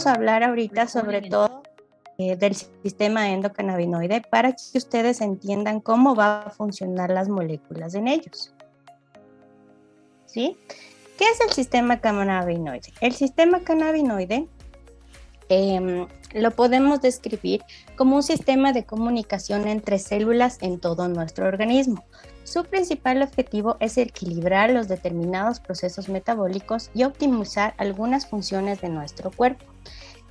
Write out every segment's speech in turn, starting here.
vamos a hablar ahorita sobre todo del sistema endocannabinoide para que ustedes entiendan cómo van a funcionar las moléculas en ellos. ¿Sí? ¿Qué es el sistema cannabinoide? El sistema cannabinoide lo podemos describir como un sistema de comunicación entre células en todo nuestro organismo. Su principal objetivo es equilibrar los determinados procesos metabólicos y optimizar algunas funciones de nuestro cuerpo.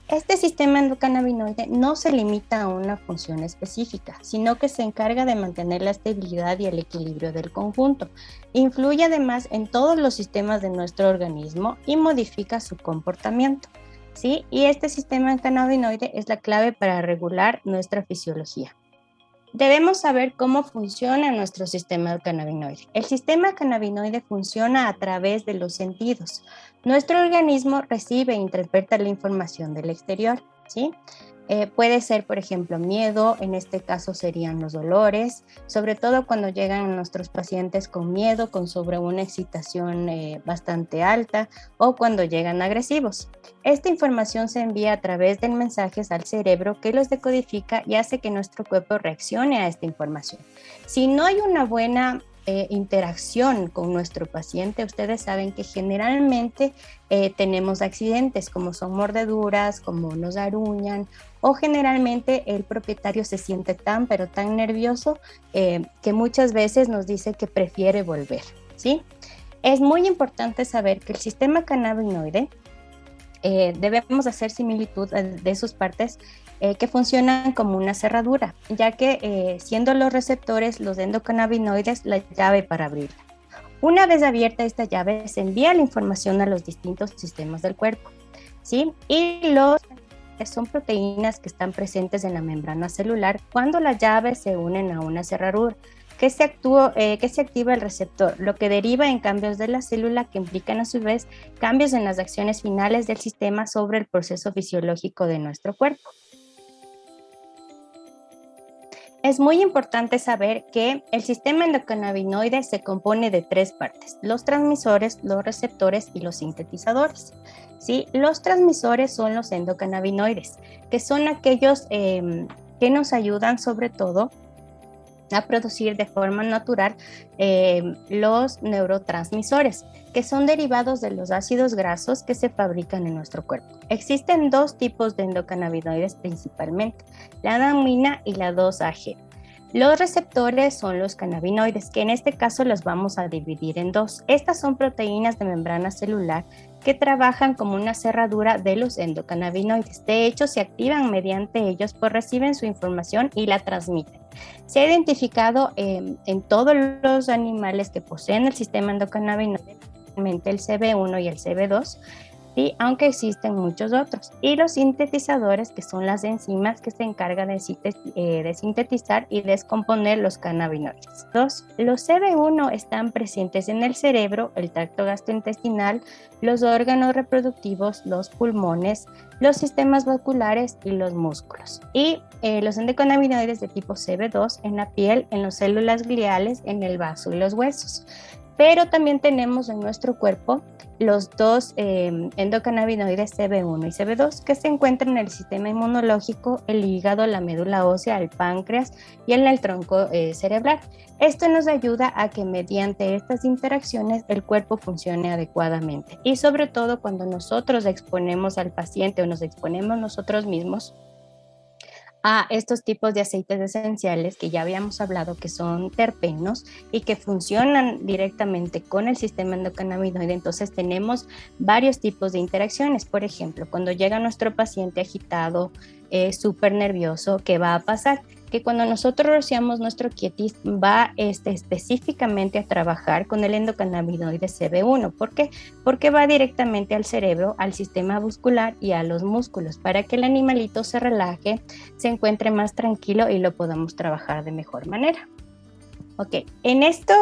Este sistema endocannabinoide no se limita a una función específica, sino que se encarga de mantener la estabilidad y el equilibrio del conjunto. Influye además en todos los sistemas de nuestro organismo y modifica su comportamiento, ¿sí? Y este sistema endocannabinoide es la clave para regular nuestra fisiología. Debemos saber cómo funciona nuestro sistema endocannabinoide. El sistema cannabinoide funciona a través de los sentidos. Nuestro organismo recibe e interpreta la información del exterior, ¿sí? Puede ser, por ejemplo, miedo, en este caso serían los dolores, sobre todo cuando llegan nuestros pacientes con miedo, con sobre una excitación bastante alta o cuando llegan agresivos. Esta información se envía a través de mensajes al cerebro que los decodifica y hace que nuestro cuerpo reaccione a esta información. Si no hay una buena interacción con nuestro paciente, ustedes saben que generalmente tenemos accidentes como son mordeduras, como nos aruñan o generalmente el propietario se siente tan nervioso que muchas veces nos dice que prefiere volver, ¿sí? Es muy importante saber que el sistema cannabinoide debemos hacer similitud de sus partes que funcionan como una cerradura, ya que siendo los receptores, los endocannabinoides, la llave para abrirla. Una vez abierta esta llave, se envía la información a los distintos sistemas del cuerpo, ¿sí? Y son proteínas que están presentes en la membrana celular cuando las llaves se unen a una cerradura, que se activa el receptor, lo que deriva en cambios de la célula que implican a su vez cambios en las acciones finales del sistema sobre el proceso fisiológico de nuestro cuerpo. Es muy importante saber que el sistema endocannabinoide se compone de tres partes: los transmisores, los receptores y los sintetizadores. ¿Sí? Los transmisores son los endocannabinoides, que son aquellos que nos ayudan sobre todo a producir de forma natural los neurotransmisores, que son derivados de los ácidos grasos que se fabrican en nuestro cuerpo. Existen dos tipos de endocannabinoides principalmente, la adenina y la 2-AG. Los receptores son los cannabinoides, que en este caso los vamos a dividir en dos. Estas son proteínas de membrana celular que trabajan como una cerradura de los endocannabinoides. De hecho, se activan mediante ellos, pues reciben su información y la transmiten. Se ha identificado en todos los animales que poseen el sistema endocannabinoide, el CB1 y el CB2, ¿sí? Aunque existen muchos otros. Y los sintetizadores, que son las enzimas que se encargan de sintetizar y descomponer los cannabinoides. Los CB1 están presentes en el cerebro, el tracto gastrointestinal, los órganos reproductivos, los pulmones, los sistemas vasculares y los músculos. Y los endocannabinoides de tipo CB2 en la piel, en las células gliales, en el vaso y los huesos. Pero también tenemos en nuestro cuerpo los dos endocannabinoides CB1 y CB2 que se encuentran en el sistema inmunológico, el hígado, la médula ósea, el páncreas y en el tronco cerebral. Esto nos ayuda a que mediante estas interacciones el cuerpo funcione adecuadamente y sobre todo cuando nosotros exponemos al paciente o nos exponemos nosotros mismos a estos tipos de aceites esenciales que ya habíamos hablado que son terpenos y que funcionan directamente con el sistema endocannabinoide. Entonces tenemos varios tipos de interacciones. Por ejemplo, cuando llega nuestro paciente agitado, súper nervioso, ¿qué va a pasar? Que cuando nosotros rociamos nuestro quietis va específicamente a trabajar con el endocannabinoide CB1. ¿Por qué? Porque va directamente al cerebro, al sistema muscular y a los músculos para que el animalito se relaje, se encuentre más tranquilo y lo podamos trabajar de mejor manera. Ok, en esto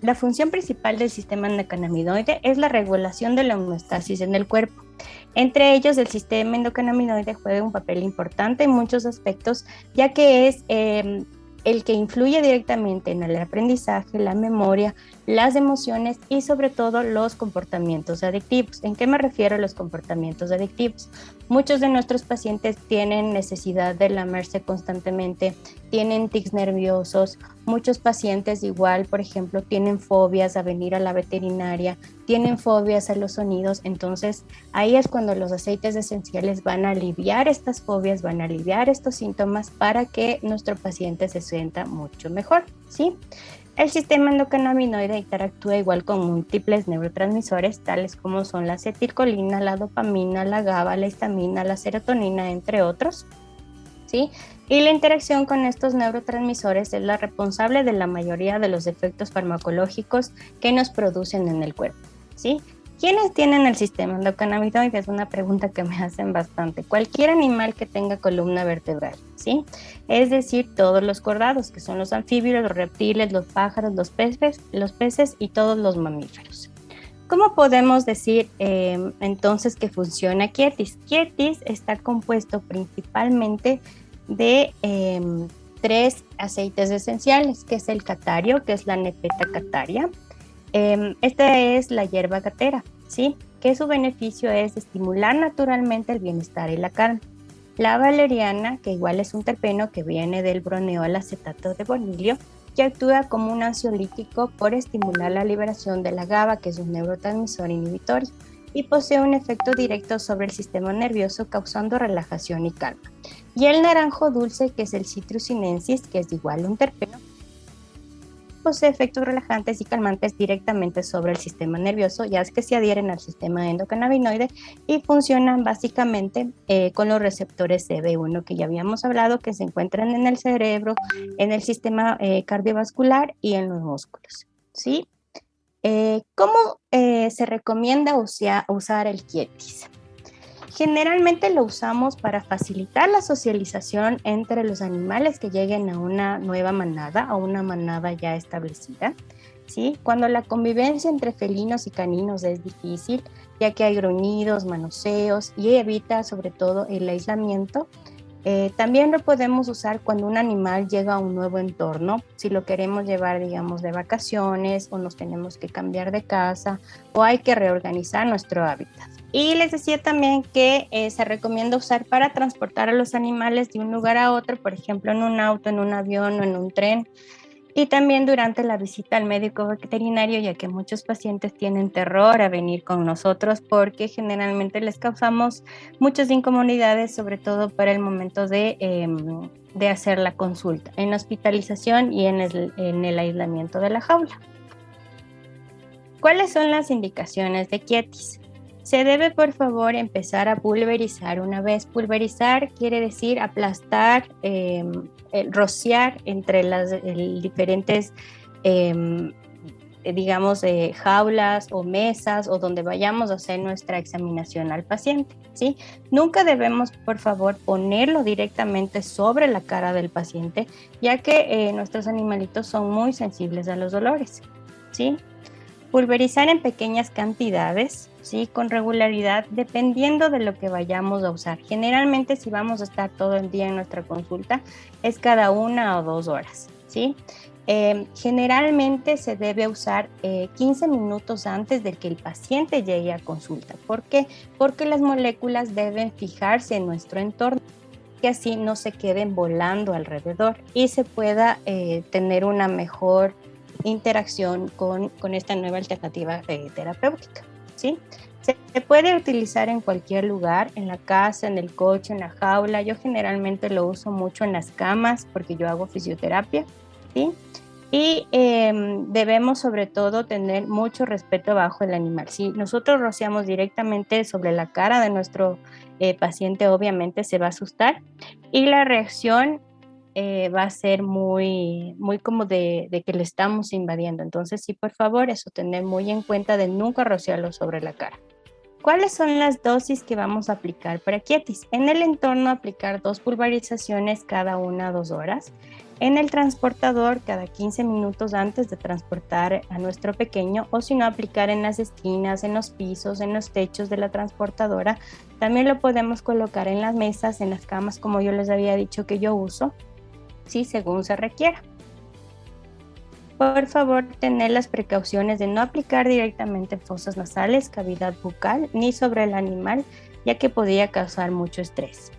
la función principal del sistema endocannabinoide es la regulación de la homeostasis en el cuerpo. Entre ellos, el sistema endocannabinoide juega un papel importante en muchos aspectos, ya que es el que influye directamente en el aprendizaje, la memoria, las emociones y sobre todo los comportamientos adictivos. ¿En qué me refiero a los comportamientos adictivos? Muchos de nuestros pacientes tienen necesidad de lamerse constantemente, tienen tics nerviosos, muchos pacientes igual, por ejemplo, tienen fobias a venir a la veterinaria, tienen fobias a los sonidos, entonces ahí es cuando los aceites esenciales van a aliviar estas fobias, van a aliviar estos síntomas para que nuestro paciente se sienta mucho mejor, ¿sí? El sistema endocannabinoide interactúa igual con múltiples neurotransmisores, tales como son la acetilcolina, la dopamina, la GABA, la histamina, la serotonina, entre otros, ¿sí? Y la interacción con estos neurotransmisores es la responsable de la mayoría de los efectos farmacológicos que nos producen en el cuerpo, ¿sí? ¿Quiénes tienen el sistema endocannabinoide? Es una pregunta que me hacen bastante. Cualquier animal que tenga columna vertebral, ¿sí? Es decir, todos los cordados, que son los anfibios, los reptiles, los pájaros, los peces y todos los mamíferos. ¿Cómo podemos decir entonces que funciona Quietis? Quietis está compuesto principalmente de 3 aceites esenciales, que es el catario, que es la Nepeta cataria. Esta es la hierba gatera, ¿sí? Que su beneficio es estimular naturalmente el bienestar y la calma. La valeriana, que igual es un terpeno que viene del broneol acetato de bonilio, que actúa como un ansiolítico por estimular la liberación de la GABA, que es un neurotransmisor inhibitorio, y posee un efecto directo sobre el sistema nervioso, causando relajación y calma. Y el naranjo dulce, que es el Citrus sinensis, que es igual un terpeno, posee efectos relajantes y calmantes directamente sobre el sistema nervioso, ya es que se adhieren al sistema endocannabinoide y funcionan básicamente con los receptores CB1 que ya habíamos hablado, que se encuentran en el cerebro, en el sistema cardiovascular y en los músculos, ¿sí? ¿Cómo se recomienda usar el Quietis? Generalmente lo usamos para facilitar la socialización entre los animales que lleguen a una nueva manada, a una manada ya establecida, ¿sí? Cuando la convivencia entre felinos y caninos es difícil, ya que hay gruñidos, manoseos y evita sobre todo el aislamiento. También lo podemos usar cuando un animal llega a un nuevo entorno, si lo queremos llevar, digamos, de vacaciones o nos tenemos que cambiar de casa o hay que reorganizar nuestro hábitat. Y les decía también que se recomienda usar para transportar a los animales de un lugar a otro, por ejemplo, en un auto, en un avión o en un tren. Y también durante la visita al médico veterinario, ya que muchos pacientes tienen terror a venir con nosotros porque generalmente les causamos muchas incomodidades, sobre todo para el momento de hacer la consulta, en hospitalización y en el aislamiento de la jaula. ¿Cuáles son las indicaciones de Quietis? Se debe, por favor, empezar a pulverizar. Una vez pulverizar quiere decir aplastar, rociar entre las diferentes, digamos, jaulas o mesas o donde vayamos a hacer nuestra examinación al paciente, ¿sí? Nunca debemos, por favor, ponerlo directamente sobre la cara del paciente, ya que nuestros animalitos son muy sensibles a los dolores, ¿sí? Pulverizar en pequeñas cantidades, ¿sí? Con regularidad, dependiendo de lo que vayamos a usar. Generalmente, si vamos a estar todo el día en nuestra consulta, es cada 1 o 2 horas, ¿sí? Generalmente se debe usar 15 minutos antes de que el paciente llegue a consulta. ¿Por qué? Porque las moléculas deben fijarse en nuestro entorno, que así no se queden volando alrededor y se pueda tener una mejor interacción con esta nueva alternativa terapéutica, ¿sí? Se puede utilizar en cualquier lugar, en la casa, en el coche, en la jaula. Yo generalmente lo uso mucho en las camas porque yo hago fisioterapia, ¿sí? Y debemos sobre todo tener mucho respeto bajo el animal. Si nosotros rociamos directamente sobre la cara de nuestro paciente, obviamente se va a asustar y la reacción va a ser muy, muy como de que le estamos invadiendo. Entonces, sí, por favor, eso tener muy en cuenta de nunca rociarlo sobre la cara. ¿Cuáles son las dosis que vamos a aplicar para Quietis? En el entorno, aplicar 2 pulverizaciones cada 1 a 2 horas. En el transportador, cada 15 minutos antes de transportar a nuestro pequeño, o si no, aplicar en las esquinas, en los pisos, en los techos de la transportadora. También lo podemos colocar en las mesas, en las camas, como yo les había dicho que yo uso. sí, según se requiera. Por favor, tener las precauciones de no aplicar directamente en fosas nasales, cavidad bucal, ni sobre el animal, ya que podría causar mucho estrés.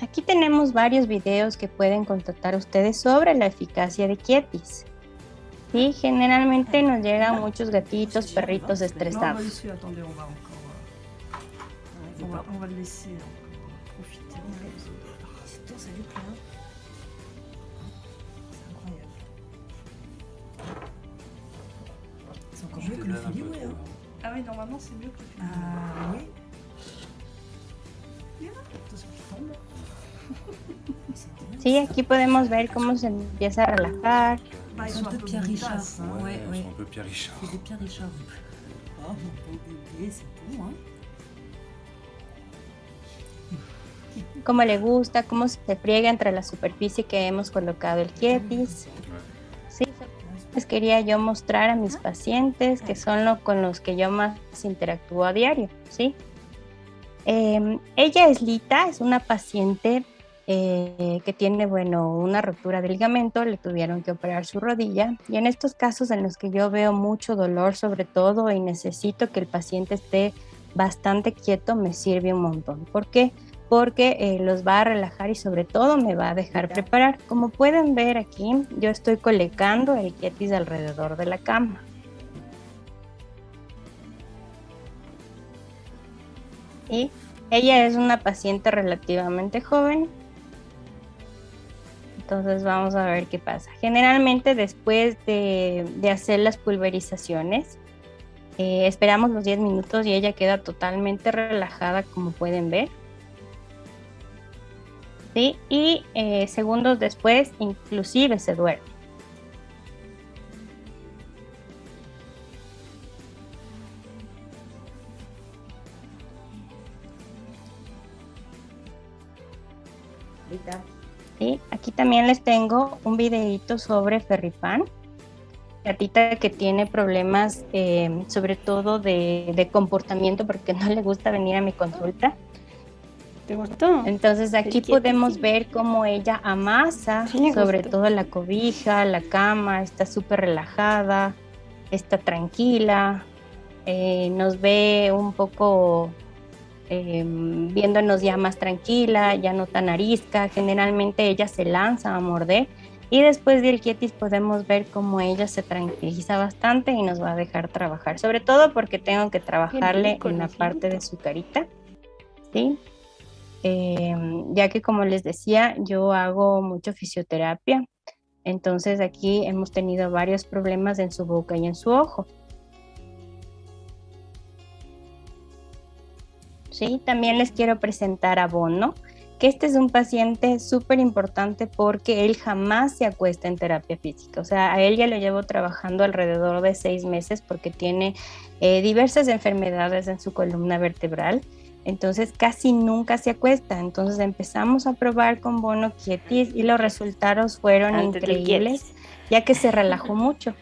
Aquí tenemos varios videos que pueden contactar ustedes sobre la eficacia de Quietis. Sí, generalmente nos llegan muchos gatitos, perritos estresados. On va le laisser profiter. C'est tout, ça lui plaît. C'est incroyable. C'est encore mieux que le filioué. Hein. Ah oui, normalement c'est mieux que le filioué. Ah oui. Attention qu'il tombe. Sí, aquí podemos ver cómo se empieza a relajar. Bah, ils sont un peu Pierre Richard. Hein. Ouais, ils sont un peu Pierre Richard. C'est des Pierre Richard. Oh, mon beau bébé, c'est bon, hein. Cómo le gusta, cómo se friega entre la superficie que hemos colocado el Quietis. Sí, les quería yo mostrar a mis pacientes, que son con los que yo más interactúo a diario, ¿sí? Ella es Lita, es una paciente que tiene, bueno, una ruptura de ligamento, le tuvieron que operar su rodilla, y en estos casos en los que yo veo mucho dolor sobre todo y necesito que el paciente esté bastante quieto, me sirve un montón. ¿Por qué? Porque los va a relajar y sobre todo me va a dejar preparar. Como pueden ver aquí, yo estoy colocando el Quietis alrededor de la cama. Y ella es una paciente relativamente joven. Entonces vamos a ver qué pasa. Generalmente después de hacer las pulverizaciones, esperamos los 10 minutos y ella queda totalmente relajada, como pueden ver. ¿Sí? Y segundos después inclusive se duerme. ¿Sí? Aquí también les tengo un videito sobre Ferripan, gatita que tiene problemas sobre todo de comportamiento porque no le gusta venir a mi consulta. ¿Te gustó? Entonces aquí podemos ver cómo ella amasa sobre todo la cobija, la cama, está súper relajada, está tranquila, nos ve un poco viéndonos ya más tranquila, ya no tan arisca. Generalmente ella se lanza a morder y después del Quietis podemos ver cómo ella se tranquiliza bastante y nos va a dejar trabajar, sobre todo porque tengo que trabajarle en la parte de su carita, ¿sí? Ya que como les decía, yo hago mucho fisioterapia, entonces aquí hemos tenido varios problemas en su boca y en su ojo. Sí, también les quiero presentar a Bono, que este es un paciente súper importante porque él jamás se acuesta en terapia física. O sea, a él ya lo llevo trabajando alrededor de 6 meses porque tiene diversas enfermedades en su columna vertebral. Entonces casi nunca se acuesta. Entonces empezamos a probar con Bono Quietis y los resultados fueron increíbles, ya que se relajó mucho.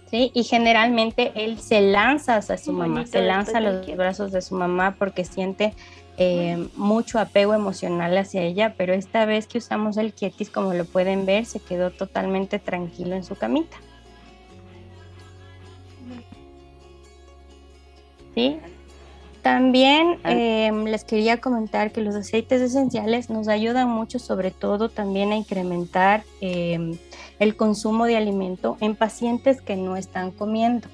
¿Sí? Y generalmente él se lanza hacia su mamá, se lanza a los brazos de su mamá porque siente mucho apego emocional hacia ella, pero esta vez que usamos el Quietis, como lo pueden ver, se quedó totalmente tranquilo en su camita. ¿Sí? También les quería comentar que los aceites esenciales nos ayudan mucho, sobre todo también a incrementar el consumo de alimento en pacientes que no están comiendo.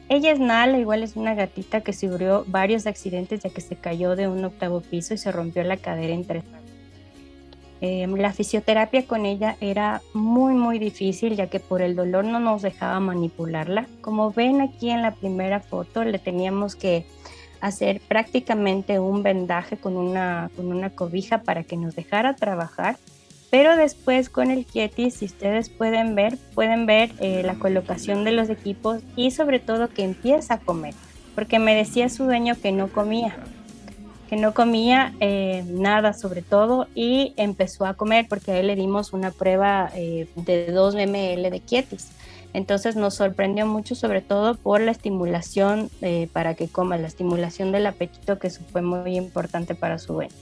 Ella es Nala, igual es una gatita que sufrió varios accidentes ya que se cayó de un 8º piso y se rompió la cadera en 3 partes. La fisioterapia con ella era muy difícil ya que por el dolor no nos dejaba manipularla. Como ven aquí en la primera foto, le teníamos que hacer prácticamente un vendaje con una cobija para que nos dejara trabajar, pero después con el Quietis, si ustedes pueden ver la colocación de los equipos y sobre todo que empieza a comer, porque me decía su dueño que no comía nada sobre todo, y empezó a comer porque a él le dimos una prueba de 2 ml de Quietis. Entonces nos sorprendió mucho, sobre todo por la estimulación para que coma, la estimulación del apetito, que eso fue muy importante para su dueño.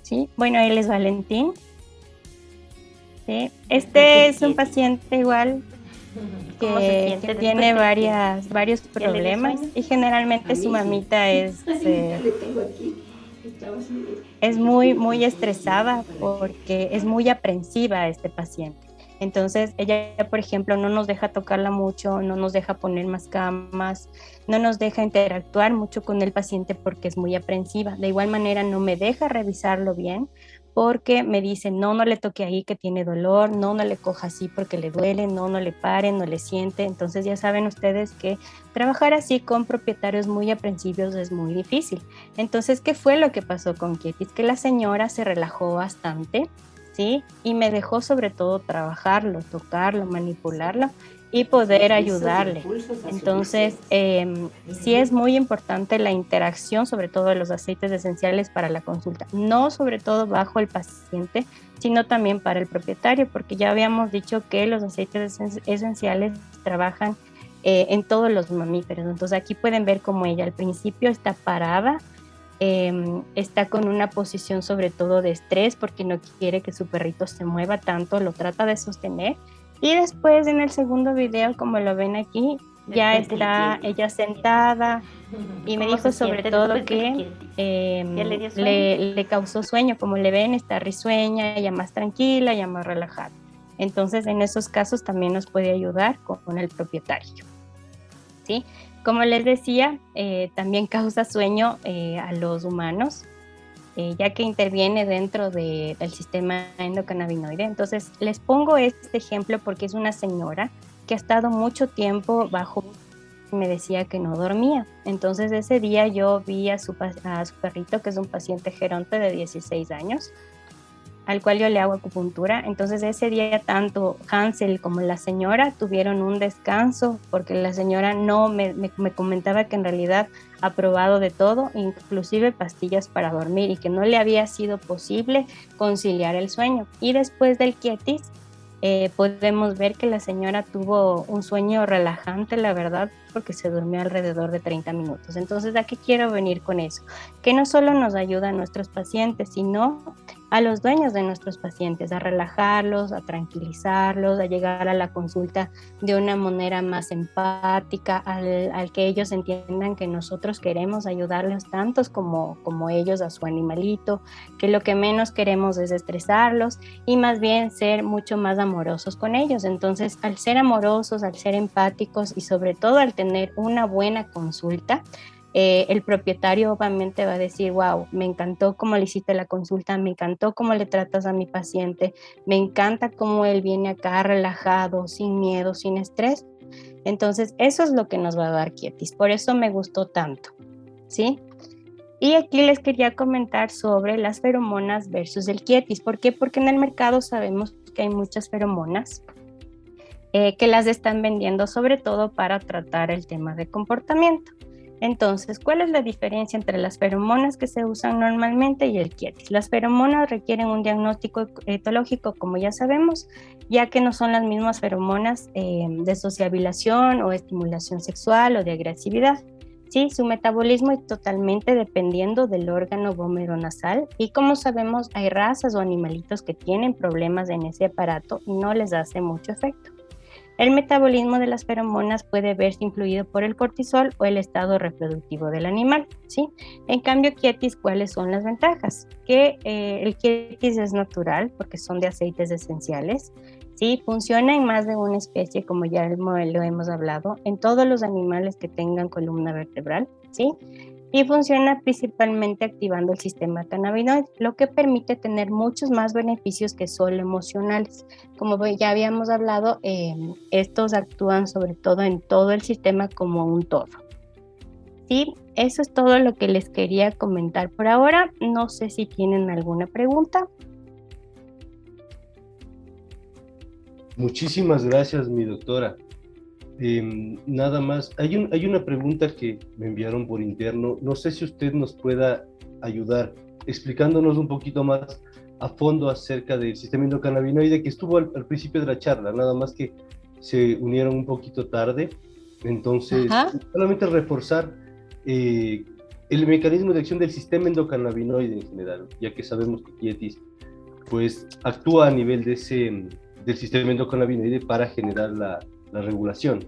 Sí, bueno, él es Valentín. Sí. Este es un paciente igual que tiene varios problemas y generalmente su mamita es muy estresada porque es muy aprensiva este paciente. Entonces ella, por ejemplo, no nos deja tocarla mucho, no nos deja poner más camas, no nos deja interactuar mucho con el paciente porque es muy aprensiva. De igual manera no me deja revisarlo bien porque me dice, no le toque ahí que tiene dolor, no le coja así porque le duele, no le pare, no le siente. Entonces ya saben ustedes que trabajar así con propietarios muy aprensivos es muy difícil. Entonces, ¿qué fue lo que pasó con Kietis? Que la señora se relajó bastante, ¿sí? Y me dejó sobre todo trabajarlo, tocarlo, manipularlo y poder ayudarle. Entonces, sí es muy importante la interacción, sobre todo de los aceites esenciales para la consulta, no sobre todo bajo el paciente, sino también para el propietario, porque ya habíamos dicho que los aceites esenciales trabajan en todos los mamíferos. Entonces aquí pueden ver cómo ella al principio está parada, está con una posición sobre todo de estrés porque no quiere que su perrito se mueva tanto, lo trata de sostener. Y después en el segundo video, como lo ven aquí, ya está ella sentada y me dijo sobre todo que le causó sueño, como le ven, está risueña, ya más tranquila, ya más relajada. Entonces en esos casos también nos puede ayudar con el propietario, ¿sí? Como les decía, también causa sueño a los humanos, ya que interviene dentro del sistema endocannabinoide. Entonces, les pongo este ejemplo porque es una señora que ha estado mucho tiempo bajo, me decía que no dormía. Entonces, ese día yo vi a su perrito, que es un paciente geronte de 16 años, al cual yo le hago acupuntura. Entonces ese día tanto Hansel como la señora tuvieron un descanso porque la señora no me comentaba que en realidad ha probado de todo, inclusive pastillas para dormir, y que no le había sido posible conciliar el sueño. Y después del Kietis podemos ver que la señora tuvo un sueño relajante, la verdad, porque se durmió alrededor de 30 minutos. Entonces, ¿a qué quiero venir con eso? Que no solo nos ayuda a nuestros pacientes, sino a los dueños de nuestros pacientes, a relajarlos, a tranquilizarlos, a llegar a la consulta de una manera más empática, al que ellos entiendan que nosotros queremos ayudarles tantos como ellos a su animalito, que lo que menos queremos es estresarlos y más bien ser mucho más amorosos con ellos. Entonces, al ser amorosos, al ser empáticos y sobre todo al tener una buena consulta, el propietario obviamente va a decir, wow, me encantó cómo le hiciste la consulta, me encantó cómo le tratas a mi paciente, me encanta cómo él viene acá relajado, sin miedo, sin estrés. Entonces, eso es lo que nos va a dar Kietis. Por eso me gustó tanto, ¿sí? Y aquí les quería comentar sobre las feromonas versus el Kietis. ¿Por qué? Porque en el mercado sabemos que hay muchas feromonas que las están vendiendo sobre todo para tratar el tema de comportamiento. Entonces, ¿cuál es la diferencia entre las feromonas que se usan normalmente y el Kietis? Las feromonas requieren un diagnóstico etológico, como ya sabemos, ya que no son las mismas feromonas de sociabilización o estimulación sexual o de agresividad. Sí, su metabolismo es totalmente dependiendo del órgano vomeronasal y como sabemos hay razas o animalitos que tienen problemas en ese aparato y no les hace mucho efecto. El metabolismo de las feromonas puede verse influido por el cortisol o el estado reproductivo del animal, ¿sí? En cambio, Kietis, ¿cuáles son las ventajas? Que el Kietis es natural porque son de aceites esenciales, ¿sí? Funciona en más de una especie, como ya lo hemos hablado, en todos los animales que tengan columna vertebral, ¿sí? Y funciona principalmente activando el sistema cannabinoide, lo que permite tener muchos más beneficios que solo emocionales. Como ya habíamos hablado, estos actúan sobre todo en todo el sistema como un todo. Sí, eso es todo lo que les quería comentar por ahora. No sé si tienen alguna pregunta. Muchísimas gracias, mi doctora. Nada más, hay una pregunta que me enviaron por interno. No sé si usted nos pueda ayudar explicándonos un poquito más a fondo acerca del sistema endocannabinoide que estuvo al principio de la charla, nada más que se unieron un poquito tarde. Entonces, solamente reforzar el mecanismo de acción del sistema endocannabinoide en general, ya que sabemos que Quietis pues actúa a nivel del sistema endocannabinoide para generar la regulación.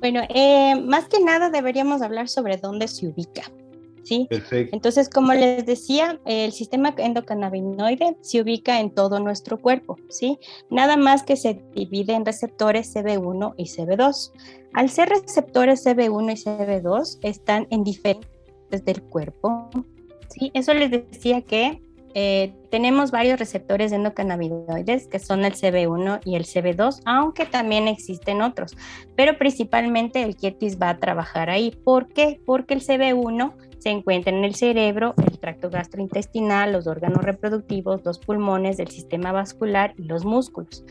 Bueno, más que nada deberíamos hablar sobre dónde se ubica, ¿sí? Perfecto. Entonces, como les decía, el sistema endocannabinoide se ubica en todo nuestro cuerpo, ¿sí? Nada más que se divide en receptores CB1 y CB2. Al ser receptores CB1 y CB2, están en diferentes partes del cuerpo, ¿sí? Eso les decía que tenemos varios receptores endocannabinoides que son el CB1 y el CB2, aunque también existen otros, pero principalmente el Quietis va a trabajar ahí. ¿Por qué? Porque el CB1 se encuentra en el cerebro, el tracto gastrointestinal, los órganos reproductivos, los pulmones, el sistema vascular y los músculos.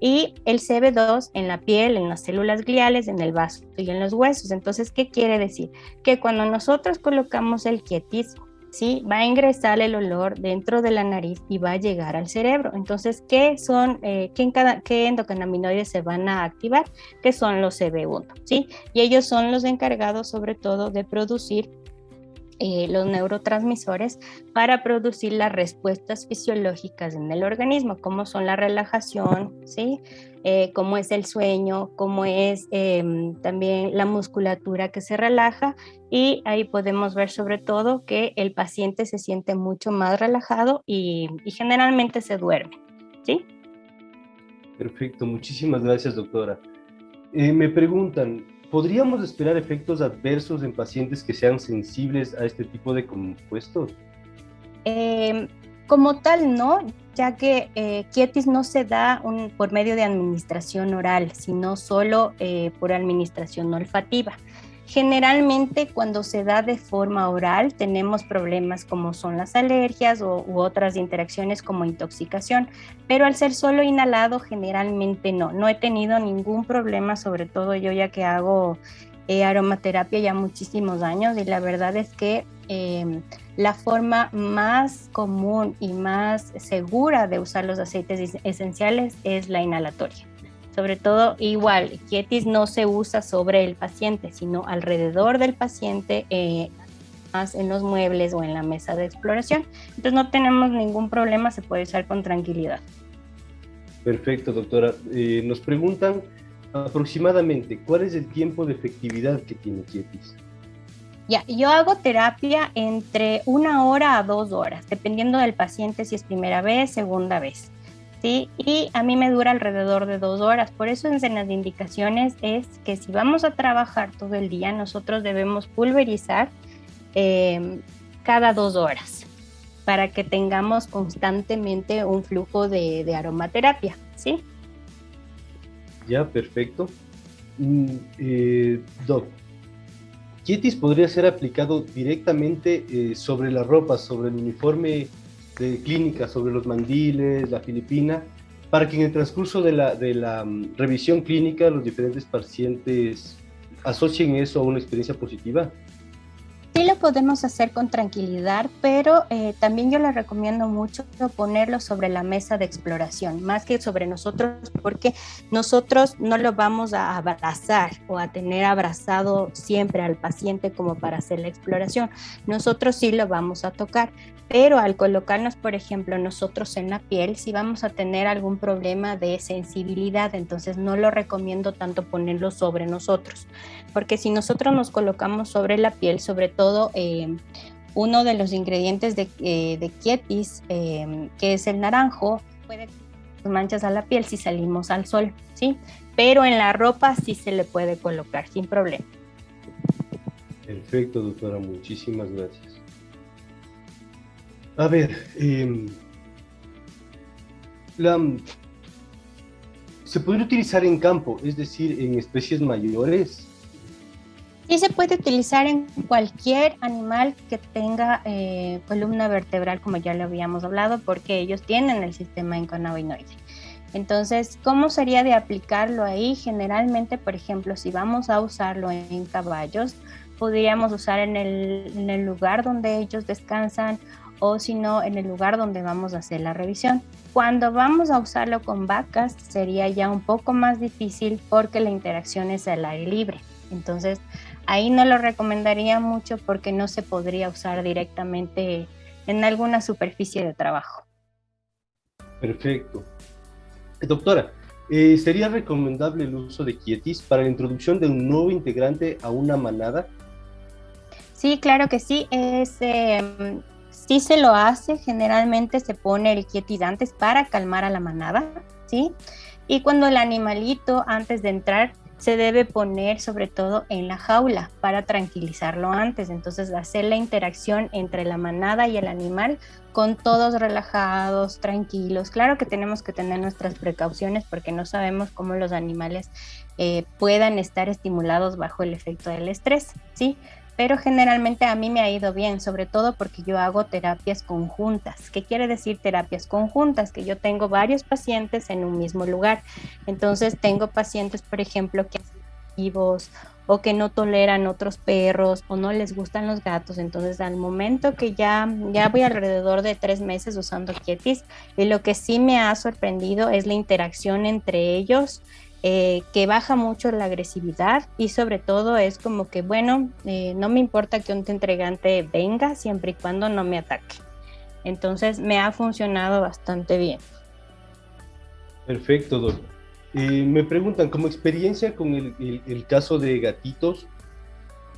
Y el CB2 en la piel, en las células gliales, en el vaso y en los huesos. Entonces, ¿qué quiere decir? Que cuando nosotros colocamos el Quietis, ¿sí? Va a ingresar el olor dentro de la nariz y va a llegar al cerebro. Entonces, ¿qué endocannabinoides se van a activar? Que son los CB1, ¿sí? Y ellos son los encargados sobre todo de producir los neurotransmisores para producir las respuestas fisiológicas en el organismo, como son la relajación, ¿sí? Como es el sueño, como es también la musculatura que se relaja, y ahí podemos ver sobre todo que el paciente se siente mucho más relajado y generalmente se duerme, ¿sí? Perfecto, muchísimas gracias, doctora. Me preguntan, ¿podríamos esperar efectos adversos en pacientes que sean sensibles a este tipo de compuestos? Como tal, no, ya que Quietis no se da por medio de administración oral, sino solo por administración olfativa. Generalmente cuando se da de forma oral tenemos problemas como son las alergias u otras interacciones como intoxicación, pero al ser solo inhalado generalmente no he tenido ningún problema, sobre todo yo ya que hago aromaterapia ya muchísimos años, y la verdad es que la forma más común y más segura de usar los aceites esenciales es la inhalatoria. Sobre todo, igual, Quietis no se usa sobre el paciente, sino alrededor del paciente, más en los muebles o en la mesa de exploración. Entonces no tenemos ningún problema, se puede usar con tranquilidad. Perfecto, doctora. Nos preguntan aproximadamente, ¿cuál es el tiempo de efectividad que tiene Quietis? Ya, yo hago terapia entre 1 hora a 2 horas, dependiendo del paciente si es primera vez, segunda vez, ¿sí? Y a mí me dura alrededor de 2 horas. Por eso en las indicaciones es que si vamos a trabajar todo el día, nosotros debemos pulverizar cada 2 horas para que tengamos constantemente un flujo de aromaterapia, ¿sí? Ya, perfecto. Doc, Quietis podría ser aplicado directamente sobre la ropa, sobre el uniforme de clínica, sobre los mandiles, la filipina, para que en el transcurso de la revisión clínica los diferentes pacientes asocien eso a una experiencia positiva. Sí lo podemos hacer con tranquilidad, pero también yo les recomiendo mucho ponerlo sobre la mesa de exploración, más que sobre nosotros, porque nosotros no lo vamos a abrazar o a tener abrazado siempre al paciente como para hacer la exploración. Nosotros sí lo vamos a tocar, pero al colocarnos, por ejemplo, nosotros en la piel, sí vamos a tener algún problema de sensibilidad, entonces no lo recomiendo tanto ponerlo sobre nosotros, porque si nosotros nos colocamos sobre la piel, sobre todo uno de los ingredientes de Quietis, que es el naranjo, puede tener manchas a la piel si salimos al sol, ¿sí? Pero en la ropa sí se le puede colocar sin problema. Perfecto, doctora, muchísimas gracias. A ver, ¿se puede utilizar en campo, es decir, en especies mayores? Sí se puede utilizar en cualquier animal que tenga columna vertebral, como ya lo habíamos hablado, porque ellos tienen el sistema endocannabinoide. Entonces, ¿cómo sería de aplicarlo ahí? Generalmente, por ejemplo, si vamos a usarlo en caballos, podríamos usar en el lugar donde ellos descansan, o si no, en el lugar donde vamos a hacer la revisión. Cuando vamos a usarlo con vacas, sería ya un poco más difícil porque la interacción es al aire libre. Entonces, ahí no lo recomendaría mucho porque no se podría usar directamente en alguna superficie de trabajo. Perfecto. Doctora, ¿sería recomendable el uso de quietis para la introducción de un nuevo integrante a una manada? Sí, claro que sí. Sí se lo hace. Generalmente se pone el quietis antes para calmar a la manada, ¿sí? Y cuando el animalito, antes de entrar, se debe poner sobre todo en la jaula para tranquilizarlo antes. Entonces, hacer la interacción entre la manada y el animal con todos relajados, tranquilos. Claro que tenemos que tener nuestras precauciones porque no sabemos cómo los animales puedan estar estimulados bajo el efecto del estrés, ¿sí? Pero generalmente a mí me ha ido bien, sobre todo porque yo hago terapias conjuntas. ¿Qué quiere decir terapias conjuntas? Que yo tengo varios pacientes en un mismo lugar. Entonces tengo pacientes, por ejemplo, que son activos o que no toleran otros perros o no les gustan los gatos. Entonces al momento que ya voy alrededor de 3 meses usando quietis, y lo que sí me ha sorprendido es la interacción entre ellos, que baja mucho la agresividad y sobre todo es como que, bueno, no me importa que un entregante venga siempre y cuando no me ataque. Entonces me ha funcionado bastante bien. Perfecto, Doc. Me preguntan, como experiencia con el caso de gatitos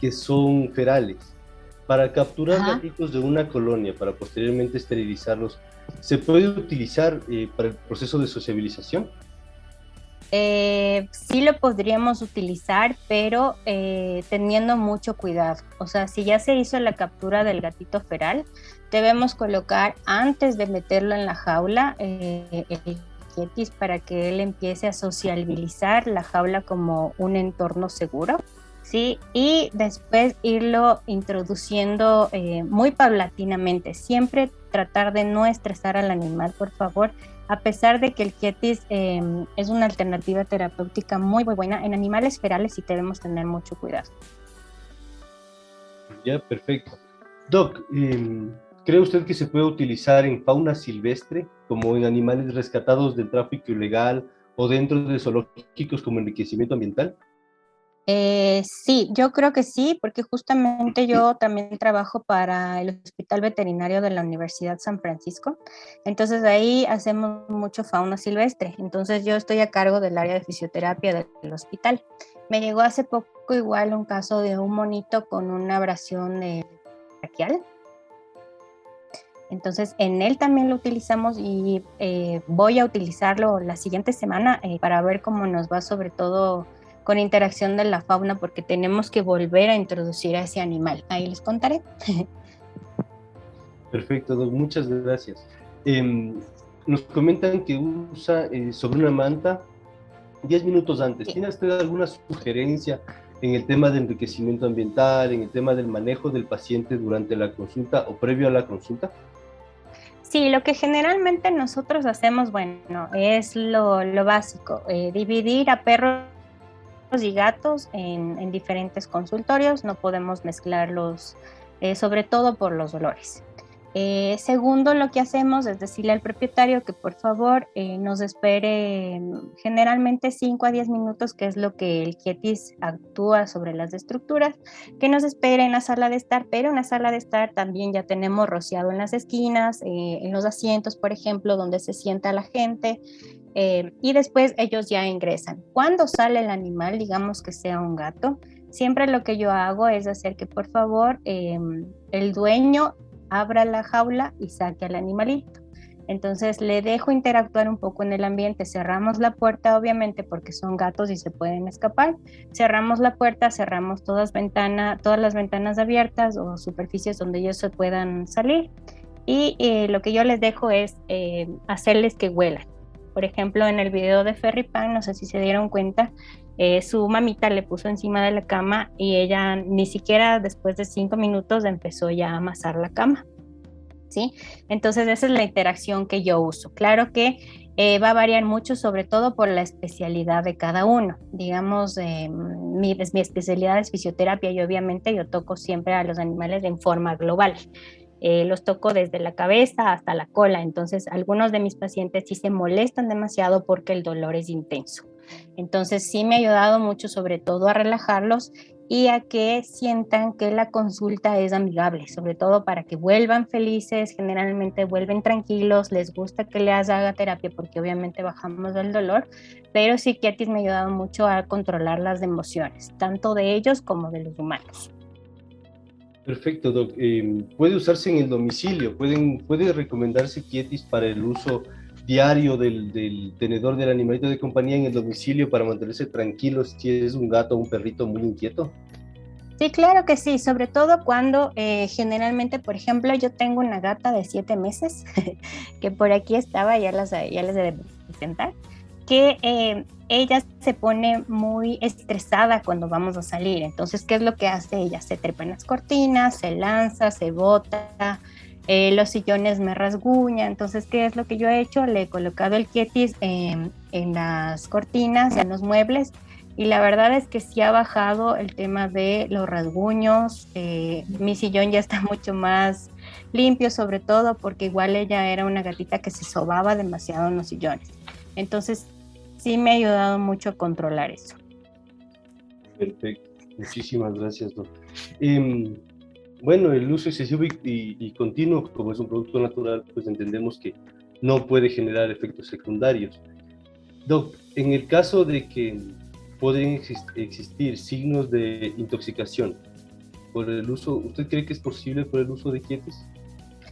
que son ferales, para capturar Ajá. gatitos de una colonia, para posteriormente esterilizarlos, ¿se puede utilizar para el proceso de sociabilización? Sí lo podríamos utilizar, pero teniendo mucho cuidado. O sea, si ya se hizo la captura del gatito feral, debemos colocar antes de meterlo en la jaula el quietis para que él empiece a sociabilizar la jaula como un entorno seguro, ¿sí? Y después irlo introduciendo muy paulatinamente. Siempre tratar de no estresar al animal, por favor, a pesar de que el quietis es una alternativa terapéutica muy, muy buena. En animales ferales sí debemos tener mucho cuidado. Ya, perfecto. Doc, ¿cree usted que se puede utilizar en fauna silvestre, como en animales rescatados del tráfico ilegal o dentro de zoológicos como enriquecimiento ambiental? Sí, yo creo que sí, porque justamente yo también trabajo para el Hospital Veterinario de la Universidad San Francisco. Entonces ahí hacemos mucho fauna silvestre. Entonces yo estoy a cargo del área de fisioterapia del hospital. Me llegó hace poco igual un caso de un monito con una abrasión braquial. Entonces en él también lo utilizamos y voy a utilizarlo la siguiente semana para ver cómo nos va, sobre todo con interacción de la fauna, porque tenemos que volver a introducir a ese animal. Ahí les contaré. Perfecto, Doc, muchas gracias. Nos comentan que usa sobre una manta 10 minutos antes. Sí. ¿Tiene usted alguna sugerencia en el tema de enriquecimiento ambiental, en el tema del manejo del paciente durante la consulta o previo a la consulta? Sí, lo que generalmente nosotros hacemos, bueno, es lo básico, dividir a perros y gatos en diferentes consultorios. No podemos mezclarlos, sobre todo por los dolores. Segundo, lo que hacemos es decirle al propietario que por favor nos espere generalmente 5 a 10 minutos, que es lo que el quietis actúa sobre las estructuras, que nos espere en la sala de estar, pero en la sala de estar también ya tenemos rociado en las esquinas, en los asientos, por ejemplo, donde se sienta la gente, y después ellos ya ingresan. Cuando sale el animal, digamos que sea un gato, siempre lo que yo hago es hacer que por favor el dueño abra la jaula y saque al animalito. Entonces le dejo interactuar un poco en el ambiente, cerramos la puerta obviamente porque son gatos y se pueden escapar, cerramos la puerta, cerramos todas las ventanas abiertas o superficies donde ellos se puedan salir, y lo que yo les dejo es hacerles que huelan. Por ejemplo, en el video de Ferry Pan, no sé si se dieron cuenta, su mamita le puso encima de la cama y ella ni siquiera después de 5 minutos empezó ya a amasar la cama, ¿sí? Entonces esa es la interacción que yo uso. Claro que va a variar mucho, sobre todo por la especialidad de cada uno. Digamos, mi especialidad es fisioterapia y obviamente yo toco siempre a los animales en forma global. Los toco desde la cabeza hasta la cola, entonces algunos de mis pacientes sí se molestan demasiado porque el dolor es intenso. Entonces sí me ha ayudado mucho sobre todo a relajarlos y a que sientan que la consulta es amigable, sobre todo para que vuelvan felices, generalmente vuelven tranquilos, les gusta que les haga terapia porque obviamente bajamos el dolor, pero sí Kietis me ha ayudado mucho a controlar las emociones, tanto de ellos como de los humanos. Perfecto, Doc. ¿Puede usarse en el domicilio? ¿Puede recomendarse Kietis para el uso diario del tenedor del animalito de compañía en el domicilio para mantenerse tranquilos si es un gato o un perrito muy inquieto? Sí, claro que sí, sobre todo cuando generalmente, por ejemplo, yo tengo una gata de 7 meses que por aquí estaba, ya les he de presentar, que ella se pone muy estresada cuando vamos a salir. Entonces, ¿qué es lo que hace ella? Se trepa en las cortinas, se lanza, se bota, los sillones me rasguña. Entonces, ¿qué es lo que yo he hecho? Le he colocado el Kietis en las cortinas, en los muebles, y la verdad es que sí ha bajado el tema de los rasguños. Mi sillón ya está mucho más limpio, sobre todo porque igual ella era una gatita que se sobaba demasiado en los sillones. Entonces sí me ha ayudado mucho a controlar eso. Perfecto, muchísimas gracias, Doc. Bueno, el uso excesivo y continuo, como es un producto natural, pues entendemos que no puede generar efectos secundarios. Doc, en el caso de que pueden existir signos de intoxicación por el uso, ¿usted cree que es posible por el uso de Kietis?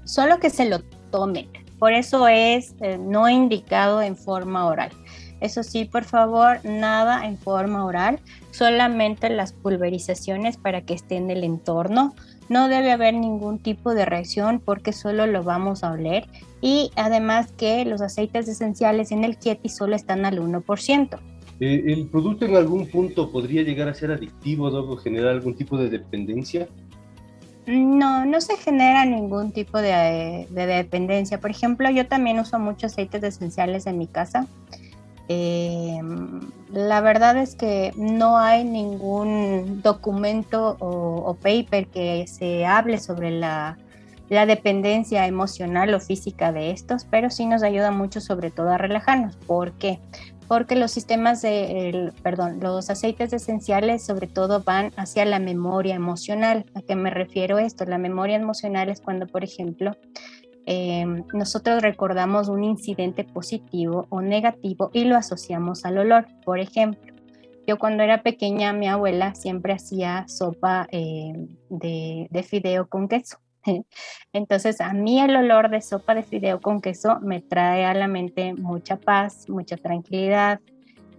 Solo que se lo tomen, por eso es no indicado en forma oral. Eso sí, por favor, nada en forma oral, solamente las pulverizaciones para que esté en el entorno. No debe haber ningún tipo de reacción porque solo lo vamos a oler, y además que los aceites esenciales en el Kietis solo están al 1%. ¿El producto en algún punto podría llegar a ser adictivo, o generar algún tipo de dependencia? No, no se genera ningún tipo de dependencia. Por ejemplo, yo también uso muchos aceites esenciales en mi casa. La verdad es que no hay ningún documento o paper que se hable sobre la dependencia emocional o física de estos, pero sí nos ayuda mucho sobre todo a relajarnos. ¿Por qué? Porque los los aceites esenciales sobre todo van hacia la memoria emocional. ¿A qué me refiero esto? La memoria emocional es cuando, por ejemplo, nosotros recordamos un incidente positivo o negativo y lo asociamos al olor. Por ejemplo, yo cuando era pequeña, mi abuela siempre hacía sopa de fideo con queso. Entonces, a mí el olor de sopa de fideo con queso me trae a la mente mucha paz, mucha tranquilidad,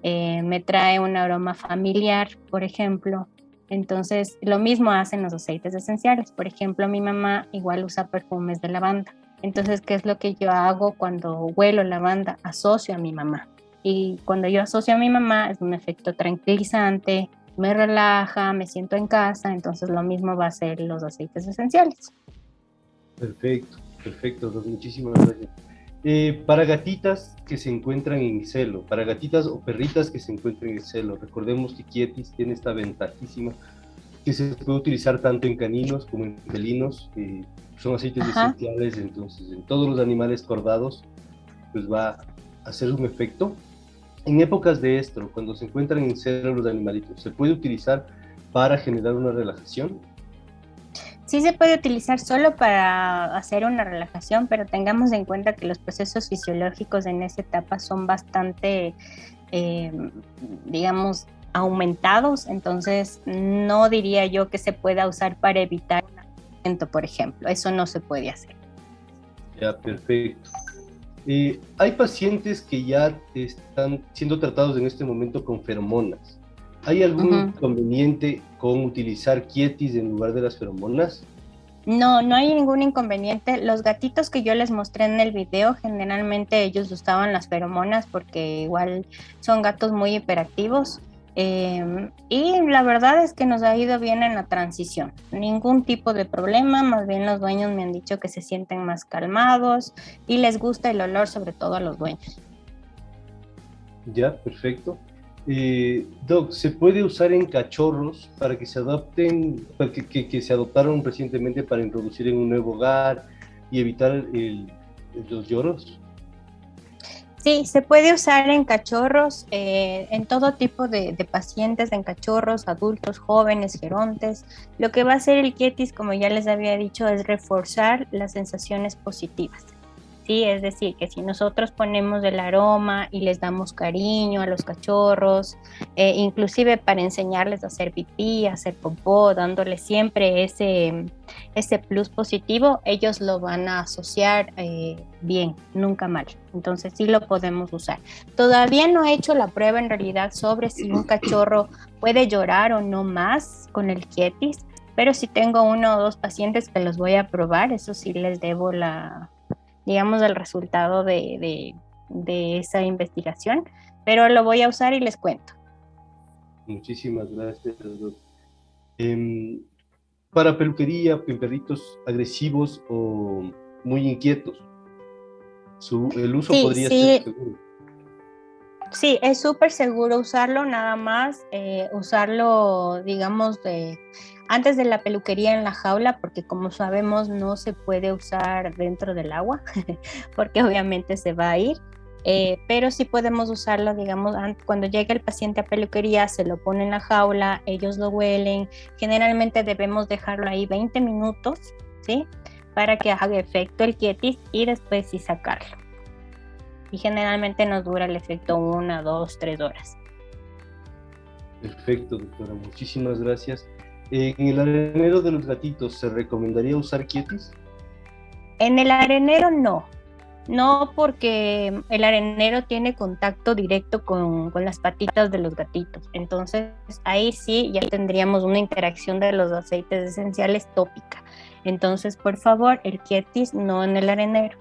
me trae un aroma familiar, por ejemplo. Entonces, lo mismo hacen los aceites esenciales. Por ejemplo, mi mamá igual usa perfumes de lavanda. Entonces, ¿qué es lo que yo hago cuando huelo lavanda? Asocio a mi mamá. Y cuando yo asocio a mi mamá, es un efecto tranquilizante, me relaja, me siento en casa. Entonces, lo mismo va a ser los aceites esenciales. Perfecto, perfecto, Doc, muchísimas gracias. Para gatitas que se encuentran en celo, para gatitas o perritas que se encuentran en celo, recordemos que Kietis tiene esta ventajísima que se puede utilizar tanto en caninos como en felinos, son aceites esenciales, entonces en todos los animales cordados pues va a hacer un efecto. En épocas de estro, cuando se encuentran en celo los animalitos, ¿se puede utilizar para generar una relajación? Sí se puede utilizar solo para hacer una relajación, pero tengamos en cuenta que los procesos fisiológicos en esta etapa son bastante, digamos, aumentados, entonces no diría yo que se pueda usar para evitar un accidente, por ejemplo, eso no se puede hacer. Ya, perfecto. Hay pacientes que ya están siendo tratados en este momento con feromonas. ¿Hay algún inconveniente con utilizar Kietis en lugar de las feromonas? No, no hay ningún inconveniente. Los gatitos que yo les mostré en el video, generalmente ellos usaban las feromonas porque igual son gatos muy hiperactivos. Y la verdad es que nos ha ido bien en la transición. Ningún tipo de problema, más bien los dueños me han dicho que se sienten más calmados y les gusta el olor, sobre todo a los dueños. Ya, perfecto. Doc, ¿se puede usar en cachorros para que se adopten, para que se adoptaron recientemente para introducir en un nuevo hogar y evitar los lloros? Sí, se puede usar en cachorros, en todo tipo de pacientes, en cachorros, adultos, jóvenes, gerontes. Lo que va a hacer el Quietis, como ya les había dicho, es reforzar las sensaciones positivas. Sí, es decir, que si nosotros ponemos el aroma y les damos cariño a los cachorros, inclusive para enseñarles a hacer pipí, a hacer popó, dándoles siempre ese plus positivo, ellos lo van a asociar bien, nunca mal. Entonces sí lo podemos usar. Todavía no he hecho la prueba en realidad sobre si un cachorro puede llorar o no más con el Quietis, pero si tengo 1 o 2 pacientes que los voy a probar, eso sí les debo digamos, el resultado de esa investigación, pero lo voy a usar y les cuento. Muchísimas gracias, doctor. Para peluquería, en perritos agresivos o muy inquietos, el uso Sí, podría sí, ser seguro. sí, es súper seguro usarlo, nada más usarlo, digamos, antes de la peluquería en la jaula, porque como sabemos no se puede usar dentro del agua, porque obviamente se va a ir, pero sí podemos usarlo, digamos, cuando llega el paciente a peluquería, se lo pone en la jaula, ellos lo huelen, generalmente debemos dejarlo ahí 20 minutos, ¿sí? Para que haga efecto el Quietis y después sí sacarlo. Y generalmente nos dura el efecto 1, 2, 3 horas. Perfecto, doctora, muchísimas gracias. En el arenero de los gatitos, ¿se recomendaría usar Quietis? En el arenero no porque el arenero tiene contacto directo con las patitas de los gatitos. Entonces ahí sí ya tendríamos una interacción de los aceites esenciales tópica. Entonces, por favor, el Quietis no en el arenero.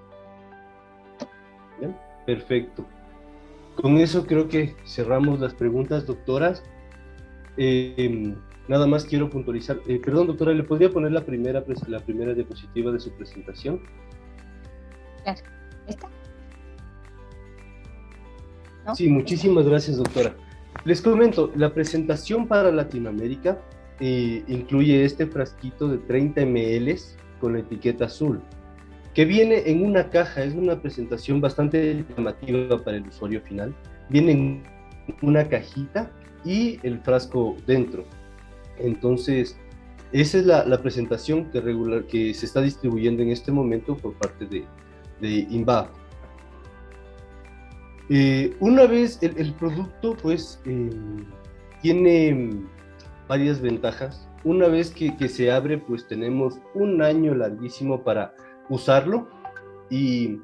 Bien, perfecto. Con eso creo que cerramos las preguntas, doctoras. Nada más quiero puntualizar. Perdón, doctora, ¿le podría poner la primera diapositiva de su presentación? Claro. ¿Está? ¿No? Sí, muchísimas gracias, doctora. Les comento, la presentación para Latinoamérica incluye este frasquito de 30 ml con la etiqueta azul, que viene en una caja. Es una presentación bastante llamativa para el usuario final. Viene en una cajita y el frasco dentro. Entonces, esa es la presentación que se está distribuyendo en este momento por parte de INVAP. Una vez el producto, pues, tiene varias ventajas. Una vez que se abre, pues tenemos un año larguísimo para usarlo, y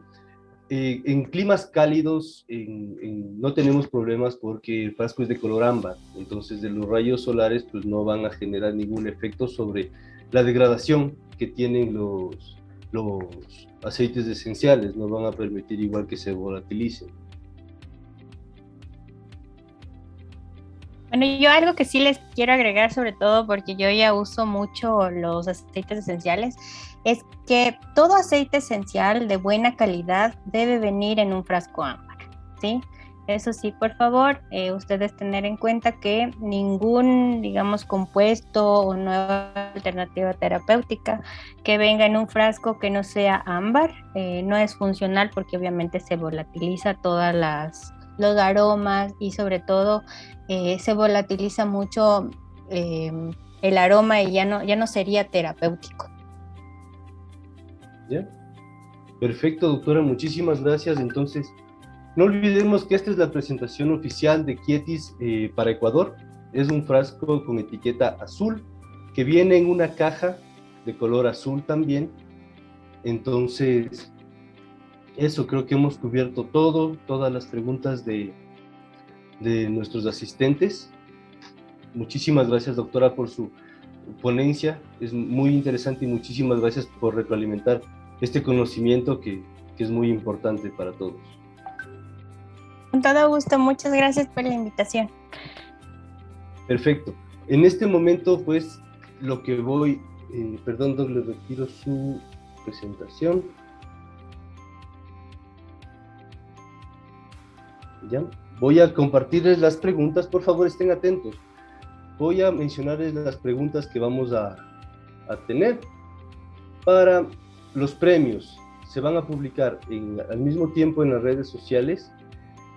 en climas cálidos no tenemos problemas porque el frasco es de color ámbar. Entonces de los rayos solares pues no van a generar ningún efecto sobre la degradación que tienen los aceites esenciales. No van a permitir igual que se volatilicen. Bueno, yo algo que sí les quiero agregar, sobre todo porque yo ya uso mucho los aceites esenciales, es que todo aceite esencial de buena calidad debe venir en un frasco ámbar, ¿sí? Eso sí, por favor, ustedes tener en cuenta que ningún, digamos, compuesto o nueva alternativa terapéutica que venga en un frasco que no sea ámbar no es funcional, porque obviamente se volatiliza los aromas, y sobre todo se volatiliza mucho el aroma y ya no sería terapéutico. ¿Ya? Perfecto, doctora, muchísimas gracias. Entonces, no olvidemos que esta es la presentación oficial de Quietis para Ecuador. Es un frasco con etiqueta azul que viene en una caja de color azul también. Entonces, eso, creo que hemos cubierto todas las preguntas de nuestros asistentes. Muchísimas gracias, doctora, por su ponencia. Es muy interesante, y muchísimas gracias por retroalimentar este conocimiento que es muy importante para todos. Con todo gusto, muchas gracias por la invitación. Perfecto. En este momento, pues, lo que voy... perdón, le retiro su presentación. ¿Ya? Voy a compartirles las preguntas, por favor estén atentos. Voy a mencionarles las preguntas que vamos a tener. Para los premios, se van a publicar al mismo tiempo en las redes sociales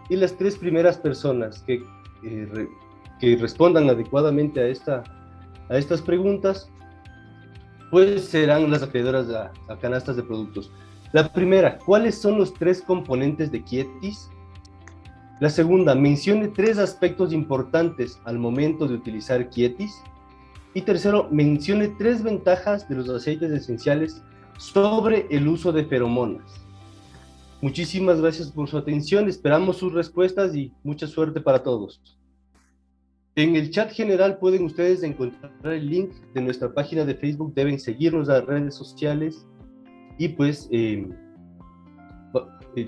y las 3 primeras personas que respondan adecuadamente a estas preguntas, pues serán las acreedoras a canastas de productos. La primera, ¿cuáles son los 3 componentes de Quietis? La segunda, mencione 3 aspectos importantes al momento de utilizar Quietis. Y tercero, mencione 3 ventajas de los aceites esenciales sobre el uso de feromonas. Muchísimas gracias por su atención, esperamos sus respuestas y mucha suerte para todos. En el chat general pueden ustedes encontrar el link de nuestra página de Facebook, deben seguirnos en las redes sociales y pues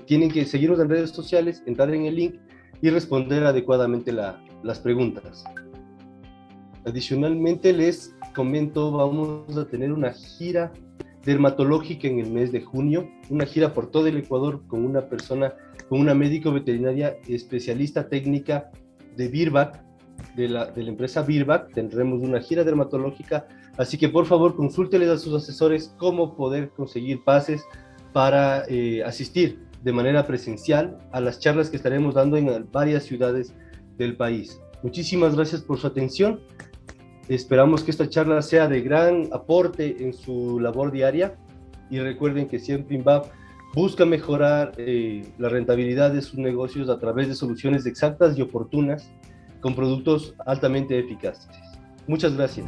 tienen que seguirnos en redes sociales, entrar en el link y responder adecuadamente las preguntas. Adicionalmente les comento, vamos a tener una gira dermatológica en el mes de junio, una gira por todo el Ecuador con una médico veterinaria especialista técnica de Virbac, de la empresa Virbac. Tendremos una gira dermatológica, así que por favor consúlteles a sus asesores cómo poder conseguir pases para asistir de manera presencial a las charlas que estaremos dando en varias ciudades del país. Muchísimas gracias por su atención. Esperamos que esta charla sea de gran aporte en su labor diaria y recuerden que siempre INVAP busca mejorar la rentabilidad de sus negocios a través de soluciones exactas y oportunas con productos altamente eficaces. Muchas gracias.